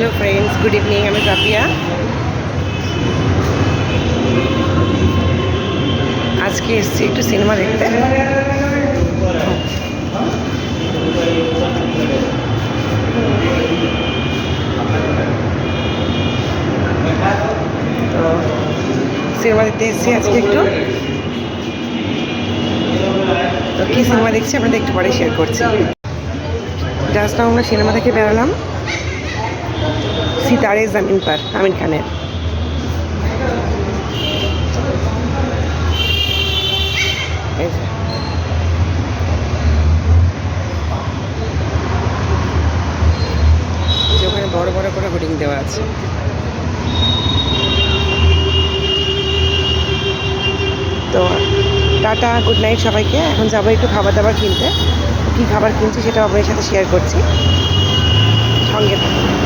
Hello friends, good evening. আমি জাফিয়া। আজকে এসেছি একটু সিনেমা দেখতে। তো সিনেমা দেখতে এসেছি আজকে একটু। তো কী সিনেমা দেখছি আপনাদের একটু পরে শেয়ার করছি। জাস্ট আমরা সিনেমা দেখে বেরোলাম, সিতারে জামিন পার, আমির খানের। এই যে ওখানে বড় বড় করে হোর্ডিং দেওয়া আছে। তো টাটা, গুড নাইট সবাইকে। এখন যাবো একটু খাবার দাবার কিনতে। কী খাবার কিনছি সেটাও আপনাদের সাথে শেয়ার করছি, সঙ্গে থাকুন।